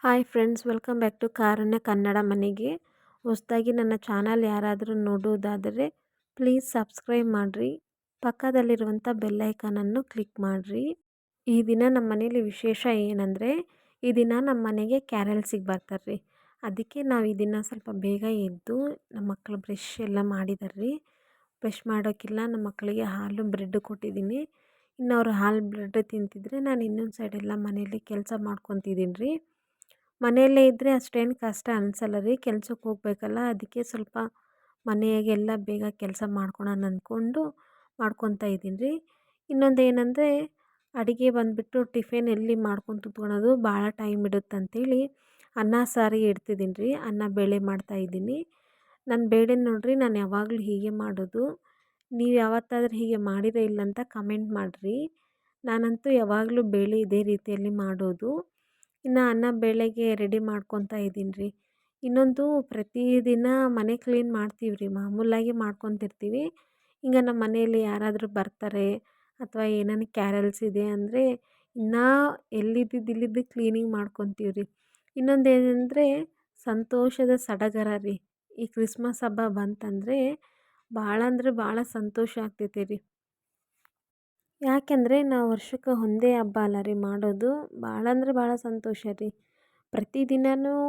Hi friends, welcome back to Karunya Kannada ಮನೆಗೆ. ಹೊಸದಾಗಿ ನನ್ನ ಚಾನಲ್ ಯಾರಾದರೂ ನೋಡುವುದಾದರೆ ಪ್ಲೀಸ್ ಸಬ್ಸ್ಕ್ರೈಬ್ ಮಾಡಿರಿ. ಪಕ್ಕದಲ್ಲಿರುವಂಥ ಬೆಲ್ಲೈಕನನ್ನು ಕ್ಲಿಕ್ ಮಾಡಿರಿ. ಈ ದಿನ ನಮ್ಮ ಮನೇಲಿ ವಿಶೇಷ ಏನಂದರೆ, ಈ ದಿನ ನಮ್ಮ ಮನೆಗೆ ಕ್ಯಾರಲ್ಸಿಗೆ ಬರ್ತಾರೆ ರೀ. ಅದಕ್ಕೆ ನಾವು ಈ ದಿನ ಸ್ವಲ್ಪ ಬೇಗ ಎದ್ದು ನಮ್ಮ ಮಕ್ಕಳು ಬ್ರಷ್ ಎಲ್ಲ ಮಾಡಿದಾರೆ ರೀ. ಬ್ರಷ್ ಮಾಡೋಕ್ಕಿಲ್ಲ, ನಮ್ಮ ಮಕ್ಕಳಿಗೆ ಹಾಲು ಬ್ರೆಡ್ ಕೊಟ್ಟಿದ್ದೀನಿ. ಇನ್ನು ಅವರು ಹಾಲು ಬ್ರೆಡ್ ತಿಂತಿದ್ರೆ ನಾನು ಇನ್ನೊಂದು ಸೈಡೆಲ್ಲ ಮನೇಲಿ ಕೆಲಸ ಮಾಡ್ಕೊತಿದ್ದೀನಿ ರೀ. ಮನೆಯಲ್ಲೇ ಇದ್ದರೆ ಅಷ್ಟೇನು ಕಷ್ಟ ಅನಿಸಲ್ಲ ರೀ, ಕೆಲ್ಸಕ್ಕೆ ಹೋಗ್ಬೇಕಲ್ಲ. ಅದಕ್ಕೆ ಸ್ವಲ್ಪ ಮನೆಯಾಗೆಲ್ಲ ಬೇಗ ಕೆಲಸ ಮಾಡ್ಕೊಳೋಣ ಅಂದ್ಕೊಂಡು ಮಾಡ್ಕೊತಾ ಇದ್ದೀನಿ ರೀ. ಇನ್ನೊಂದು ಏನಂದರೆ, ಅಡುಗೆ ಬಂದುಬಿಟ್ಟು ಟಿಫಿನ್ ಎಲ್ಲಿ ಮಾಡ್ಕೊಂಡು ಕೂತ್ಕೊಳ್ಳೋದು, ಭಾಳ ಟೈಮ್ ಇಡುತ್ತಂತೇಳಿ ಅನ್ನ ಸಾರು ಇಡ್ತಿದ್ದೀನಿ ರೀ. ಅನ್ನ ಬೇಳೆ ಮಾಡ್ತಾಯಿದ್ದೀನಿ. ನನ್ನ ಬೇಳೆ ನೋಡಿರಿ, ನಾನು ಯಾವಾಗಲೂ ಹೀಗೆ ಮಾಡೋದು. ನೀವು ಯಾವತ್ತಾದ್ರೂ ಹೀಗೆ ಮಾಡಿರೋ ಇಲ್ಲ ಅಂತ ಕಮೆಂಟ್ ಮಾಡಿರಿ. ನಾನಂತೂ ಯಾವಾಗಲೂ ಬೇಳೆ ಇದೇ ರೀತಿಯಲ್ಲಿ ಮಾಡೋದು. ಇನ್ನು ಅನ್ನ ಬೇಳೆಗೆ ರೆಡಿ ಮಾಡ್ಕೊತಾ ಇದ್ದೀನಿ ರೀ. ಇನ್ನೊಂದು, ಪ್ರತಿದಿನ ಮನೆ ಕ್ಲೀನ್ ಮಾಡ್ತೀವಿ ರೀ, ಮಾಮೂಲಾಗಿ ಮಾಡ್ಕೊತಿರ್ತೀವಿ. ಈಗ ನಮ್ಮ ಮನೆಯಲ್ಲಿ ಯಾರಾದರೂ ಬರ್ತಾರೆ ಅಥವಾ ಏನಾನ ಕ್ಯಾರಲ್ಸ್ ಇದೆ ಅಂದರೆ ಇನ್ನೂ ಇಲ್ಲಿದ್ದು ಕ್ಲೀನಿಂಗ್ ಮಾಡ್ಕೊತೀವಿ ರೀ. ಇನ್ನೊಂದು ಏನಂದರೆ, ಸಂತೋಷದ ಸಡಗರ ರೀ. ಈ ಕ್ರಿಸ್ಮಸ್ ಹಬ್ಬ ಬಂತಂದರೆ ಭಾಳ ಅಂದರೆ ಭಾಳ ಸಂತೋಷ ಆಗ್ತೈತೆ ರೀ. ಯಾಕೆಂದರೆ ನಾವು ವರ್ಷಕ್ಕೆ ಒಂದೇ ಹಬ್ಬ ಅಲ್ಲ ರೀ ಮಾಡೋದು. ಭಾಳ ಅಂದರೆ ಭಾಳ ಸಂತೋಷ ರೀ. ಪ್ರತಿದಿನವೂ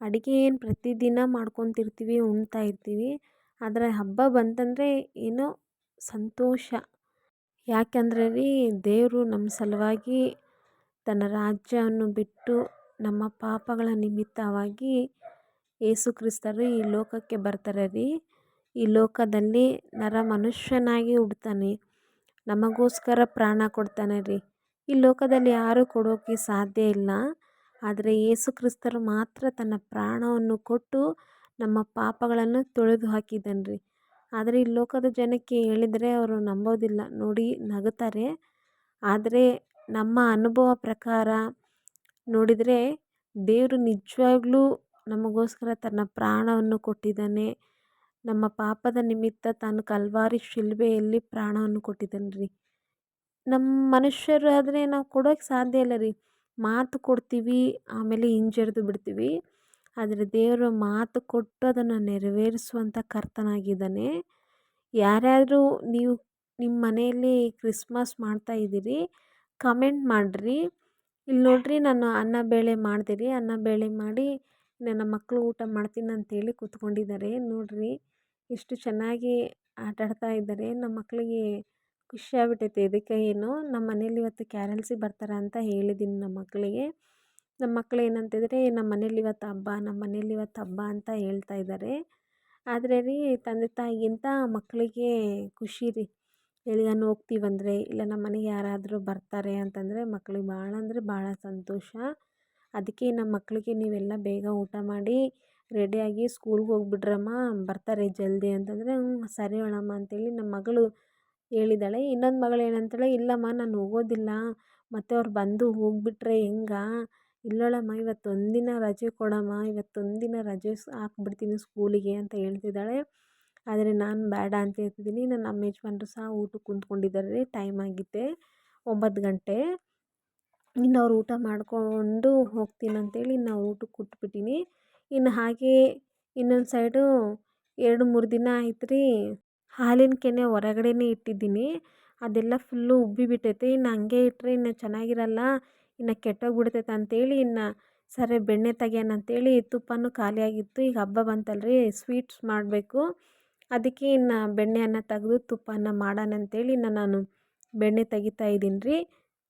ಅಡುಗೆ ಏನು ಪ್ರತಿದಿನ ಮಾಡ್ಕೊತಿರ್ತೀವಿ, ಉಣ್ತಾ ಇರ್ತೀವಿ. ಆದರೆ ಹಬ್ಬ ಬಂತಂದರೆ ಏನೋ ಸಂತೋಷ. ಯಾಕಂದರೆ ರೀ, ದೇವರು ನಮ್ಮ ಸಲುವಾಗಿ ತನ್ನ ರಾಜ್ಯವನ್ನು ಬಿಟ್ಟು ನಮ್ಮ ಪಾಪಗಳ ನಿಮಿತ್ತವಾಗಿ ಯೇಸು ಕ್ರಿಸ್ತರು ಈ ಲೋಕಕ್ಕೆ ಬರ್ತಾರೆ ರೀ. ಈ ಲೋಕದಲ್ಲಿ ಮನುಷ್ಯನಾಗಿ ಹುಡ್ತಾನೆ, ನಮಗೋಸ್ಕರ ಪ್ರಾಣ ಕೊಡ್ತಾನೆ ರೀ. ಈ ಲೋಕದಲ್ಲಿ ಯಾರೂ ಕೊಡೋಕ್ಕೆ ಸಾಧ್ಯ ಇಲ್ಲ. ಆದರೆ ಯೇಸು ಕ್ರಿಸ್ತರು ಮಾತ್ರ ತನ್ನ ಪ್ರಾಣವನ್ನು ಕೊಟ್ಟು ನಮ್ಮ ಪಾಪಗಳನ್ನು ತೊಳೆದು ಹಾಕಿದ್ದಾನೆ ರೀ. ಆದರೆ ಈ ಲೋಕದ ಜನಕ್ಕೆ ಹೇಳಿದರೆ ಅವರು ನಂಬೋದಿಲ್ಲ, ನೋಡಿ ನಗುತ್ತಾರೆ. ಆದರೆ ನಮ್ಮ ಅನುಭವ ಪ್ರಕಾರ ನೋಡಿದರೆ ದೇವರು ನಿಜವಾಗ್ಲೂ ನಮಗೋಸ್ಕರ ತನ್ನ ಪ್ರಾಣವನ್ನು ಕೊಟ್ಟಿದ್ದಾನೆ. ನಮ್ಮ ಪಾಪದ ನಿಮಿತ್ತ ತಾನು ಕಲ್ವಾರಿ ಶಿಲುಬೆಯಲ್ಲಿ ಪ್ರಾಣವನ್ನು ಕೊಟ್ಟಿದ್ದಾನೆ ರೀ. ನಮ್ಮ ಮನುಷ್ಯರು ಆದರೆ ನಾವು ಕೊಡೋಕ್ಕೆ ಸಾಧ್ಯ ಇಲ್ಲ ರೀ. ಮಾತು ಕೊಡ್ತೀವಿ, ಆಮೇಲೆ ಹಿಂಜರಿದು ಬಿಡ್ತೀವಿ. ಆದರೆ ದೇವರು ಮಾತು ಕೊಟ್ಟು ಅದನ್ನು ನೆರವೇರಿಸುವಂಥ ಕರ್ತನಾಗಿದ್ದಾನೆ. ಯಾರ್ಯಾರು ನೀವು ನಿಮ್ಮ ಮನೆಯಲ್ಲಿ ಕ್ರಿಸ್ಮಸ್ ಮಾಡ್ತಾ ಇದ್ದೀರಿ, ಕಮೆಂಟ್ ಮಾಡಿರಿ. ಇಲ್ಲಿ ನೋಡಿರಿ, ನಾನು ಅನ್ನ ಬೇಳೆ ಮಾಡಿದೆ ರೀ. ಅನ್ನ ಬೇಳೆ ಮಾಡಿ ನನ್ನ ಮಕ್ಕಳು ಊಟ ಮಾಡ್ತೀನಿ ಅಂತೇಳಿ ಕೂತ್ಕೊಂಡಿದ್ದಾರೆ. ನೋಡಿರಿ ಎಷ್ಟು ಚೆನ್ನಾಗಿ ಆಟಾಡ್ತಾ ಇದ್ದಾರೆ. ನಮ್ಮ ಮಕ್ಕಳಿಗೆ ಖುಷಿ ಆಗ್ಬಿಟ್ಟೈತೆ. ಇದಕ್ಕೆ ಏನೋ ನಮ್ಮ ಮನೇಲಿ ಇವತ್ತು ಕ್ಯಾರಲ್ಸಿಗೆ ಬರ್ತಾರೆ ಅಂತ ಹೇಳಿದ್ದೀನಿ ನಮ್ಮ ಮಕ್ಕಳಿಗೆ. ನಮ್ಮ ಮಕ್ಕಳು ಏನಂತಿದ್ದಾರೆ, ನಮ್ಮ ಮನೇಲಿ ಇವತ್ತು ಹಬ್ಬ, ನಮ್ಮ ಮನೇಲಿ ಇವತ್ತು ಹಬ್ಬ ಅಂತ ಹೇಳ್ತಾ ಇದ್ದಾರೆ. ಆದರೆ ರೀ, ತಂದೆ ತಾಯಿಗಿಂತ ಮಕ್ಕಳಿಗೆ ಖುಷಿ ರೀ. ಎಲ್ಲಿಗಾನ ಹೋಗ್ತೀವಂದರೆ ಇಲ್ಲ ನಮ್ಮ ಮನೆಗೆ ಯಾರಾದರೂ ಬರ್ತಾರೆ ಅಂತಂದರೆ ಮಕ್ಕಳಿಗೆ ಭಾಳ ಅಂದರೆ ಭಾಳ ಸಂತೋಷ. ಅದಕ್ಕೆ ನಮ್ಮ ಮಕ್ಕಳಿಗೆ ನೀವೆಲ್ಲ ಬೇಗ ಊಟ ಮಾಡಿ ರೆಡಿಯಾಗಿ ಸ್ಕೂಲ್ಗೆ ಹೋಗ್ಬಿಡ್ರಮ್ಮ, ಬರ್ತಾರೆ ಜಲ್ದಿ ಅಂತಂದರೆ ಸರಿ ಹೇಳಮ್ಮ ಅಂತೇಳಿ ನಮ್ಮ ಮಗಳು ಹೇಳಿದ್ದಾಳೆ. ಇನ್ನೊಂದು ಮಗಳು ಏನಂತಾಳೆ, ಇಲ್ಲಮ್ಮ ನಾನು ಹೋಗೋದಿಲ್ಲ, ಮತ್ತು ಅವ್ರು ಬಂದು ಹೋಗ್ಬಿಟ್ರೆ ಹೆಂಗ, ಇಲ್ಲೋಳಮ್ಮ ಇವತ್ತೊಂದಿನ ರಜೆ ಕೊಡಮ್ಮ, ಇವತ್ತೊಂದಿನ ರಜೆ ಹಾಕ್ಬಿಡ್ತೀನಿ ಸ್ಕೂಲಿಗೆ ಅಂತ ಹೇಳ್ತಿದ್ದಾಳೆ. ಆದರೆ ನಾನು ಬೇಡ ಅಂತ ಹೇಳ್ತಿದ್ದೀನಿ. ನನ್ನ ನಮ್ಮ ಯಜಮಾನ್ರು ಸಹ ಊಟಕ್ಕೆ ಕುಂತ್ಕೊಂಡಿದ್ದಾರೆ. ಟೈಮ್ ಆಗಿದೆ 9 ಗಂಟೆ. ಇನ್ನು ಅವ್ರು ಊಟ ಮಾಡಿಕೊಂಡು ಹೋಗ್ತೀನಿ ಅಂತೇಳಿ ನಾವು ಊಟಕ್ಕೆ ಕೂತ್ಬಿಟ್ಟಿನಿ. ಇನ್ನು ಹಾಗೆ ಇನ್ನೊಂದು ಸೈಡು 2-3 ದಿನ ಆಯ್ತು ರೀ, ಹಾಲಿನ ಕೆನೆ ಹೊರಗಡೆನೇ ಇಟ್ಟಿದ್ದೀನಿ. ಅದೆಲ್ಲ ಫುಲ್ಲು ಉಬ್ಬಿಬಿಟ್ಟೈತೆ. ಇನ್ನು ಹಂಗೆ ಇಟ್ಟರೆ ಇನ್ನು ಚೆನ್ನಾಗಿರಲ್ಲ, ಇನ್ನು ಕೆಟ್ಟೋಗ್ಬಿಡ್ತೈತೆ ಅಂತೇಳಿ ಇನ್ನು ಸರಿ ಬೆಣ್ಣೆ ತೆಗಿಯೋಣ ಅಂತೇಳಿ, ತುಪ್ಪನೂ ಖಾಲಿಯಾಗಿತ್ತು. ಈಗ ಹಬ್ಬ ಬಂತಲ್ರಿ, ಸ್ವೀಟ್ಸ್ ಮಾಡಬೇಕು. ಅದಕ್ಕೆ ಇನ್ನು ಬೆಣ್ಣೆಯನ್ನು ತೆಗೆದು ತುಪ್ಪನ ಮಾಡೋಣ ಅಂತೇಳಿ ಇನ್ನು ನಾನು ಬೆಣ್ಣೆ ತೆಗಿತಾ ಇದ್ದೀನಿ ರೀ.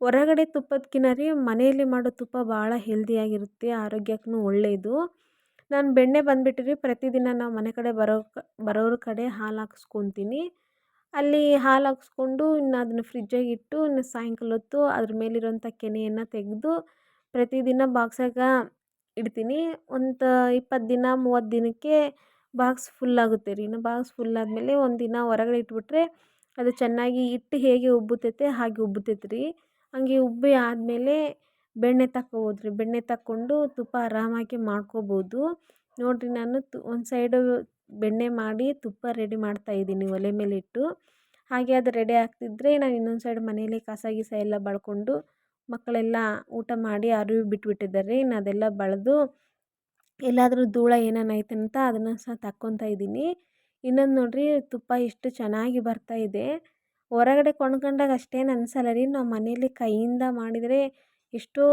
ಹೊರಗಡೆ ತುಪ್ಪದಕ್ಕಿಂತ ರೀ ಮನೆಯಲ್ಲಿ ಮಾಡೋ ತುಪ್ಪ ಭಾಳ ಹೆಲ್ದಿಯಾಗಿರುತ್ತೆ, ಆರೋಗ್ಯಕ್ಕೂ ಒಳ್ಳೆಯದು. ನಾನು ಬೆಣ್ಣೆ ಬಂದುಬಿಟ್ಟು ರೀ, ಪ್ರತಿದಿನ ನಾವು ಮನೆ ಕಡೆ ಬರೋರ ಕಡೆ ಹಾಲು ಹಾಕಿಸ್ಕೊತೀನಿ. ಅಲ್ಲಿ ಹಾಲು ಹಾಕಿಸ್ಕೊಂಡು ಇನ್ನು ಅದನ್ನು ಫ್ರಿಜ್ಜಾಗಿ ಇಟ್ಟು ಇನ್ನು ಸಾಯಂಕಾಲ ಹೊತ್ತು ಅದ್ರ ಮೇಲಿರೋಂಥ ಕೆನೆಯನ್ನು ತೆಗೆದು ಪ್ರತಿದಿನ ಬಾಕ್ಸಾಗ ಇಡ್ತೀನಿ. ಒಂದು 20 ದಿನ 30 ದಿನಕ್ಕೆ ಬಾಕ್ಸ್ ಫುಲ್ಲಾಗುತ್ತೆ ರೀ. ಇನ್ನು ಬಾಕ್ಸ್ ಫುಲ್ಲಾದಮೇಲೆ ಒಂದು ದಿನ ಹೊರಗಡೆ ಇಟ್ಬಿಟ್ರೆ ಅದು ಚೆನ್ನಾಗಿ ಹಿಟ್ಟು ಹೇಗೆ ಉಬ್ಬುತ್ತೈತೆ ಹಾಗೆ ಉಬ್ಬುತ್ತೈತೆ ರೀ. ಹಂಗೆ ಉಬ್ಬಿ ಆದಮೇಲೆ ಬೆಣ್ಣೆ ತಕ್ಕೊಬೋದು ರೀ. ಬೆಣ್ಣೆ ತಕ್ಕೊಂಡು ತುಪ್ಪ ಆರಾಮಾಗಿ ಮಾಡ್ಕೊಬೋದು. ನೋಡಿರಿ, ನಾನು ಒಂದು ಸೈಡು ಬೆಣ್ಣೆ ಮಾಡಿ ತುಪ್ಪ ರೆಡಿ ಮಾಡ್ತಾಯಿದ್ದೀನಿ ಒಲೆ ಮೇಲಿಟ್ಟು. ಹಾಗೆ ಅದು ರೆಡಿ ಆಗ್ತಿದ್ದರೆ ನಾನು ಇನ್ನೊಂದು ಸೈಡ್ ಮನೇಲಿ ಕಸ ಗಿಸ ಎಲ್ಲ ಬಳ್ಕೊಂಡು ಮಕ್ಕಳೆಲ್ಲ ಊಟ ಮಾಡಿ ಅರಿವಿ ಬಿಟ್ಬಿಟ್ಟಿದ್ದಾರೆ. ಇನ್ನು ಅದೆಲ್ಲ ಬಳಿದು ಎಲ್ಲಾದರೂ ಧೂಳ ಏನಾನ ಐತಂತ ಅದನ್ನು ಸಹ ತಕ್ಕೊತಾ ಇದ್ದೀನಿ. ಇನ್ನೊಂದು ನೋಡಿರಿ, ತುಪ್ಪ ಎಷ್ಟು ಚೆನ್ನಾಗಿ ಬರ್ತಾ ಇದೆ. ಹೊರಗಡೆ ಕೊಂಡ್ಕೊಂಡಾಗ ಅಷ್ಟೇನು ಅನಿಸಲ್ಲ ರೀ, ನಾವು ಮನೇಲಿ ಕೈಯಿಂದ ಮಾಡಿದರೆ ಎಷ್ಟೋ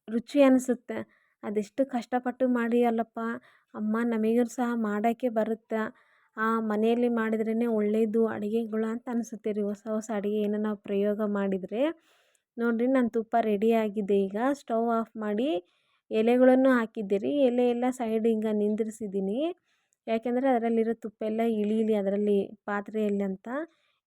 ರುಚಿ ಅನಿಸುತ್ತೆ. ಅದೆಷ್ಟು ಕಷ್ಟಪಟ್ಟು ಮಾಡಿವಲ್ಲಪ್ಪ ಅಮ್ಮ, ನಮಗೂ ಸಹ ಮಾಡೋಕ್ಕೆ ಬರುತ್ತೆ, ಮನೆಯಲ್ಲಿ ಮಾಡಿದ್ರೇ ಒಳ್ಳೆಯದು ಅಡುಗೆಗಳು ಅಂತ ಅನಿಸುತ್ತೆ ರೀ. ಹೊಸ ಹೊಸ ಅಡುಗೆ ಏನೋ ನಾವು ಪ್ರಯೋಗ ಮಾಡಿದರೆ. ನೋಡಿರಿ, ನನ್ನ ತುಪ್ಪ ರೆಡಿಯಾಗಿದೆ. ಈಗ ಸ್ಟವ್ ಆಫ್ ಮಾಡಿ ಎಲೆಗಳನ್ನು ಹಾಕಿದ್ದೆ ರೀ. ಎಲೆ ಎಲ್ಲ ಸೈಡ್ ಹಿಂಗೆ ನಿಂದಿರಿಸಿದ್ದೀನಿ, ಯಾಕೆಂದರೆ ಅದರಲ್ಲಿರೋ ತುಪ್ಪ ಎಲ್ಲ ಇಳೀಲಿ ಅದರಲ್ಲಿ ಪಾತ್ರೆಯಲ್ಲಿ ಅಂತ.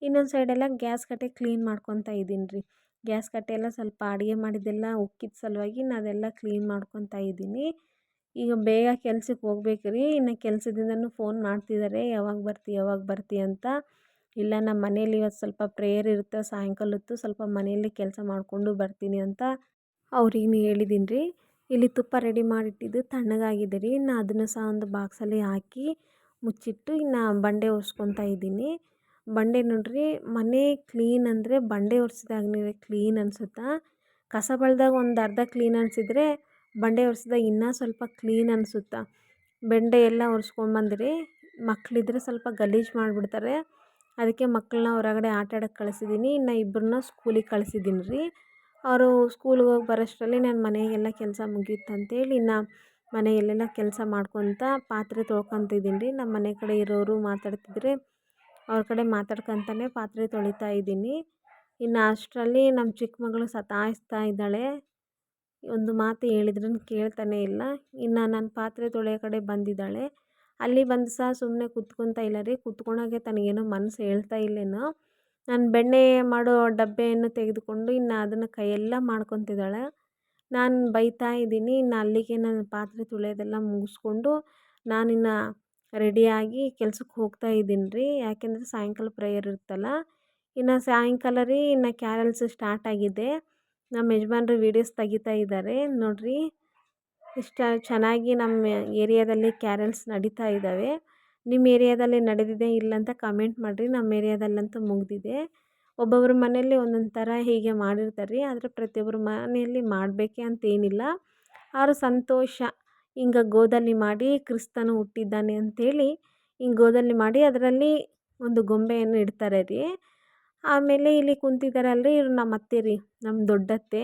ಇನ್ನೊಂದು ಸೈಡೆಲ್ಲ ಗ್ಯಾಸ್ ಕಟ್ಟೆ ಕ್ಲೀನ್ ಮಾಡ್ಕೊತಾ ಇದ್ದೀನಿ ರೀ. ಗ್ಯಾಸ್ ಕಟ್ಟೆ ಎಲ್ಲ ಸ್ವಲ್ಪ ಅಡುಗೆ ಮಾಡಿದ್ದೆಲ್ಲ ಉಕ್ಕಿದ ಸಲುವಾಗಿ ನಾನು ಅದೆಲ್ಲ ಕ್ಲೀನ್ ಮಾಡ್ಕೊತಾ ಇದ್ದೀನಿ. ಈಗ ಬೇಗ ಕೆಲ್ಸಕ್ಕೆ ಹೋಗ್ಬೇಕು ರೀ. ಇನ್ನು ಕೆಲಸದಿಂದನೂ ಫೋನ್ ಮಾಡ್ತಿದ್ದಾರೆ, ಯಾವಾಗ ಬರ್ತಿ ಅಂತ. ಇಲ್ಲ, ನಮ್ಮ ಮನೇಲಿ ಇವತ್ತು ಸ್ವಲ್ಪ ಪ್ರೇಯರ್ ಇರುತ್ತೆ, ಸಾಯಂಕಾಲ ಹೊತ್ತು ಸ್ವಲ್ಪ ಮನೆಯಲ್ಲಿ ಕೆಲಸ ಮಾಡಿಕೊಂಡು ಬರ್ತೀನಿ ಅಂತ ಅವ್ರಿಗೆ ಹೇಳಿದ್ದೀನಿ ರೀ. ಇಲ್ಲಿ ತುಪ್ಪ ರೆಡಿ ಮಾಡಿಟ್ಟಿದ್ದು ತಣ್ಣಗಾಗಿದೆ ರೀ. ಇನ್ನು ಅದನ್ನು ಸಹ ಒಂದು ಬಾಕ್ಸಲ್ಲಿ ಹಾಕಿ ಮುಚ್ಚಿಟ್ಟು ಇನ್ನು ಬಂಡೆ ಒರೆಸ್ಕೊತಾ ಇದ್ದೀನಿ. ಬಂಡೆ ನೋಡ್ರಿ, ಮನೆ ಕ್ಲೀನ್ ಅಂದರೆ ಬಂಡೆ ಒರೆಸಿದಾಗಲೇ ಕ್ಲೀನ್ ಅನಿಸುತ್ತಾ. ಕಸ ಬಳ್ದಾಗ ಒಂದು ಅರ್ಧ ಕ್ಲೀನ್ ಅನಿಸಿದ್ರೆ ಬಂಡೆ ಒರೆಸಿದಾಗ ಇನ್ನೂ ಸ್ವಲ್ಪ ಕ್ಲೀನ್ ಅನಿಸುತ್ತಾ. ಬಂಡೆ ಎಲ್ಲ ಒರೆಸ್ಕೊಂಬಂದ್ರಿ. ಮಕ್ಕಳಿದ್ರೆ ಸ್ವಲ್ಪ ಗಲೀಜು ಮಾಡಿಬಿಡ್ತಾರೆ, ಅದಕ್ಕೆ ಮಕ್ಕಳನ್ನ ಹೊರಗಡೆ ಆಟ ಆಡೋಕ್ಕೆ ಕಳಿಸಿದ್ದೀನಿ. ಇನ್ನು ಇಬ್ಬರನ್ನ ಸ್ಕೂಲಿಗೆ ಕಳಿಸಿದ್ದೀನಿ ರೀ. ಅವರು ಸ್ಕೂಲಿಗೆ ಹೋಗಿ ಬರೋಷ್ಟರಲ್ಲಿ ನನ್ನ ಮನೆಗೆಲ್ಲ ಕೆಲಸ ಮುಗೀತಂತೇಳಿ ಇನ್ನು ಮನೆಯಲ್ಲೆಲ್ಲ ಕೆಲಸ ಮಾಡ್ಕೊತ ಪಾತ್ರೆ ತೊಳ್ಕೊತಿದ್ದೀನಿ ರೀ. ನಮ್ಮ ಮನೆ ಕಡೆ ಇರೋರು ಮಾತಾಡ್ತಿದ್ರೆ ಅವ್ರ ಕಡೆ ಮಾತಾಡ್ಕೊತಾನೆ ಪಾತ್ರೆ ತೊಳಿತಾ ಇದ್ದೀನಿ. ಇನ್ನು ಅಷ್ಟರಲ್ಲಿ ನಮ್ಮ ಚಿಕ್ಕ ಮಗಳು ಸತಾಯಿಸ್ತಾ ಇದ್ದಾಳೆ, ಒಂದು ಮಾತು ಹೇಳಿದ್ರೂ ಕೇಳ್ತಾನೆ ಇಲ್ಲ. ಇನ್ನು ನನ್ನ ಪಾತ್ರೆ ತೊಳೆಯೋ ಕಡೆ ಬಂದಿದ್ದಾಳೆ. ಅಲ್ಲಿ ಬಂದು ಸಹ ಸುಮ್ಮನೆ ಕುತ್ಕೊತಾ ಇಲ್ಲ ರೀ. ಕುತ್ಕೊಳಕ್ಕೆ ತನಗೇನೋ ಮನಸ್ಸು ಹೇಳ್ತಾ ಇಲ್ಲೇನೋ. ನಾನು ಬೆಣ್ಣೆ ಮಾಡೋ ಡಬ್ಬೆಯನ್ನು ತೆಗೆದುಕೊಂಡು ಇನ್ನು ಅದನ್ನು ಕೈಯೆಲ್ಲ ಮಾಡ್ಕೊತಿದ್ದಾಳೆ. ನಾನು ಬೈತಾ ಇದ್ದೀನಿ. ಇನ್ನು ಅಲ್ಲಿಗೆ ನಾನು ಪಾತ್ರೆ ತೊಳೆಯೋದೆಲ್ಲ ಮುಗಿಸ್ಕೊಂಡು ನಾನಿನ್ನು ರೆಡಿಯಾಗಿ ಕೆಲ್ಸಕ್ಕೆ ಹೋಗ್ತಾ ಇದ್ದೀನಿ ರೀ. ಯಾಕೆಂದರೆ ಸಾಯಂಕಾಲ ಪ್ರೇಯರ್ ಇರುತ್ತಲ್ಲ. ಇನ್ನು ಸಾಯಂಕಾಲ ರೀ, ಇನ್ನು ಕ್ಯಾರಲ್ಸ್ ಸ್ಟಾರ್ಟ್ ಆಗಿದೆ. ನಮ್ಮ ಯಜಮಾನ್ರು ವೀಡಿಯೋಸ್ ತೆಗಿತಾ ಇದ್ದಾರೆ ನೋಡಿರಿ. ಇಷ್ಟು ಚೆನ್ನಾಗಿ ನಮ್ಮ ಏರಿಯಾದಲ್ಲಿ ಕ್ಯಾರಲ್ಸ್ ನಡೀತಾ ಇದ್ದಾವೆ. ನಿಮ್ಮ ಏರಿಯಾದಲ್ಲಿ ನಡೆದಿದೆ ಇಲ್ಲ ಅಂತ ಕಮೆಂಟ್ ಮಾಡಿರಿ. ನಮ್ಮ ಏರಿಯಾದಲ್ಲಂತೂ ಮುಗಿದಿದೆ. ಒಬ್ಬೊಬ್ಬರ ಮನೆಯಲ್ಲಿ ಒಂದೊಂದು ಥರ ಹೀಗೆ ಮಾಡಿರ್ತಾರೆ ರೀ. ಆದರೆ ಪ್ರತಿಯೊಬ್ಬರ ಮನೆಯಲ್ಲಿ ಮಾಡಬೇಕೆ ಅಂತೇನಿಲ್ಲ. ಅವರ ಸಂತೋಷ. ಹಿಂಗೆ ಗೋದಲ್ಲಿ ಮಾಡಿ ಕ್ರಿಸ್ತನು ಹುಟ್ಟಿದ್ದಾನೆ ಅಂಥೇಳಿ ಹಿಂಗೆ ಗೋದಲ್ಲಿ ಮಾಡಿ ಅದರಲ್ಲಿ ಒಂದು ಗೊಂಬೆಯನ್ನು ಇಡ್ತಾರೆ ರೀ. ಆಮೇಲೆ ಇಲ್ಲಿ ಕುಂತಿದ್ದಾರಲ್ರಿ, ಇವ್ರು ನಮ್ಮ ಅತ್ತೆ ರೀ, ನಮ್ಮ ದೊಡ್ಡತ್ತೆ,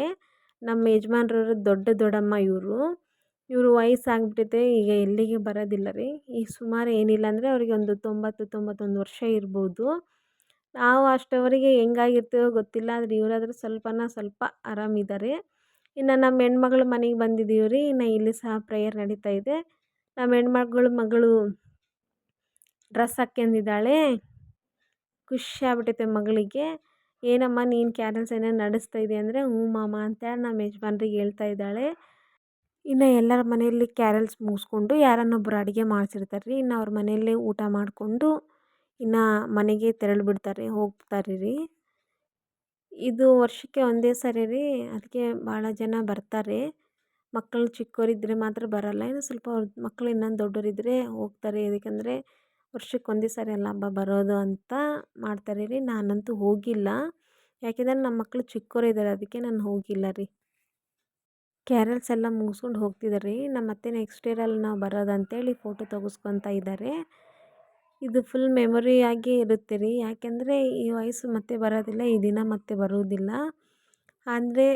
ನಮ್ಮ ಯಜಮಾನ್ರವ್ರ ದೊಡ್ಡಮ್ಮ ಇವರು ವಯಸ್ಸಾಗ್ಬಿಟ್ಟಿದೆ. ಈಗ ಎಲ್ಲಿಗೆ ಬರೋದಿಲ್ಲ ರೀ. ಈಗ ಸುಮಾರು ಏನಿಲ್ಲ ಅಂದರೆ ಅವರಿಗೆ ಒಂದು 90-91 ವರ್ಷ ಇರ್ಬೋದು. ನಾವು ಅಷ್ಟವರೆಗೆ ಹೆಂಗಾಗಿರ್ತೀವೋ ಗೊತ್ತಿಲ್ಲ, ಆದರೆ ಇವರಾದರೂ ಸ್ವಲ್ಪ ಆರಾಮಿದ್ದಾರೆ. ಇನ್ನು ನಮ್ಮ ಹೆಣ್ಮಗಳು ಮನೆಗೆ ಬಂದಿದ್ದೀವಿ ರೀ. ಇನ್ನು ಇಲ್ಲಿ ಸಹ ಪ್ರೇಯರ್ ನಡೀತಾ ಇದೆ. ನಮ್ಮ ಮಗಳು ಡ್ರೆಸ್ ಹಾಕ್ಕೊಂಡಿದ್ದಾಳೆ. ಖುಷಿ ಆಗ್ಬಿಟ್ಟೈತೆ ಮಗಳಿಗೆ. ಏನಮ್ಮ ನೀನು ಕ್ಯಾರಲ್ಸ್ ಏನೋ ನಡೆಸ್ತಾ ಇದೆಯಾ ಅಂದರೆ, ಹ್ಞೂ ಮಾಮ ಅಂತ ನಮ್ಮ ಯಜಮಾನ್ರಿಗೆ ಹೇಳ್ತಾ ಇದ್ದಾಳೆ. ಇನ್ನು ಎಲ್ಲರ ಮನೆಯಲ್ಲಿ ಕ್ಯಾರಲ್ಸ್ ಮುಗಿಸ್ಕೊಂಡು ಯಾರನ್ನೊಬ್ಬರು ಅಡುಗೆ ಮಾಡಿಸಿರ್ತಾರೆ ರೀ. ಇನ್ನು ಅವ್ರ ಮನೆಯಲ್ಲೇ ಊಟ ಮಾಡಿಕೊಂಡು ಇನ್ನು ಮನೆಗೆ ತೆರಳಿ ಹೋಗ್ತಾರೆ ರೀ. ಇದು ವರ್ಷಕ್ಕೆ ಒಂದೇ ಸರಿ ರೀ, ಅದಕ್ಕೆ ಭಾಳ ಜನ ಬರ್ತಾರೆ. ಮಕ್ಕಳು ಚಿಕ್ಕವರಿದ್ದರೆ ಮಾತ್ರ ಬರೋಲ್ಲ. ಇನ್ನು ಸ್ವಲ್ಪ ಅವ್ರ ಮಕ್ಕಳು ಇನ್ನೊಂದು ದೊಡ್ಡವರಿದ್ದರೆ ಹೋಗ್ತಾರೆ. ಏಕೆಂದರೆ ವರ್ಷಕ್ಕೆ ಒಂದೇ ಸಾರಿ ಅಲ್ಲ ಹಬ್ಬ ಬರೋದು ಅಂತ ಮಾಡ್ತಾರೆ ರೀ. ನಾನಂತೂ ಹೋಗಿಲ್ಲ, ಯಾಕೆಂದರೆ ನಮ್ಮ ಮಕ್ಕಳು ಚಿಕ್ಕವರಿದ್ದಾರೆ, ಅದಕ್ಕೆ ನಾನು ಹೋಗಿಲ್ಲ ರೀ. ಕ್ಯಾರಲ್ಸ್ ಎಲ್ಲ ಮುಗಿಸ್ಕೊಂಡು ಹೋಗ್ತಿದ್ದಾರೆ ರೀ. ನಮ್ಮ ಅತ್ತೆ ನೆಕ್ಸ್ಟ್ ಇಯರಲ್ಲಿ ನಾವು ಬರೋದಂತೇಳಿ ಫೋಟೋ ತೆಗೆಸ್ಕೊತಾ ಇದ್ದಾರೆ. ಇದು ಫುಲ್ ಮೆಮೊರಿಯಾಗಿ ಇರುತ್ತೆ ರೀ. ಯಾಕೆಂದರೆ ಈ ವಯಸ್ಸು ಮತ್ತೆ ಬರೋದಿಲ್ಲ, ಈ ದಿನ ಮತ್ತೆ ಬರುವುದಿಲ್ಲ. ಅಂದರೆ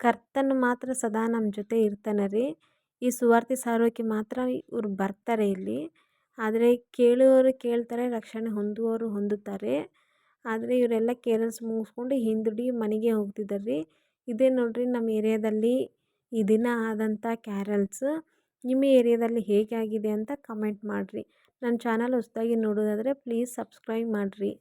ಕರ್ತನು ಮಾತ್ರ ಸದಾ ನಮ್ಮ ಜೊತೆ ಇರ್ತಾನೆ ರೀ. ಈ ಸುವಾರ್ತೆ ಸಾರೋಕ್ಕೆ ಮಾತ್ರ ಇವ್ರು ಬರ್ತಾರೆ ಇಲ್ಲಿ. ಆದರೆ ಕೇಳುವವರು ಕೇಳ್ತಾರೆ, ರಕ್ಷಣೆ ಹೊಂದುವವರು ಹೊಂದುತ್ತಾರೆ. ಆದರೆ ಇವರೆಲ್ಲ ಕ್ಯಾರಲ್ಸ್ ಮುಗಿಸ್ಕೊಂಡು ಹಿಂದುಡಿ ಮನೆಗೆ ಹೋಗ್ತಿದ್ದಾರೆ ರೀ. ಇದೇ ನೋಡಿರಿ ನಮ್ಮ ಏರಿಯಾದಲ್ಲಿ ಈ ದಿನ ಆದಂಥ ಕ್ಯಾರಲ್ಸ್. ನಿಮ್ಮ ಏರಿಯಾದಲ್ಲಿ ಹೇಗೆ ಆಗಿದೆ ಅಂತ ಕಮೆಂಟ್ ಮಾಡಿರಿ. ನನ್ನ ಚಾನಲ್ ಹೊಸದಾಗಿ ನೋಡೋದಾದರೆ ಪ್ಲೀಸ್ ಸಬ್ಸ್ಕ್ರೈಬ್ ಮಾಡಿರಿ.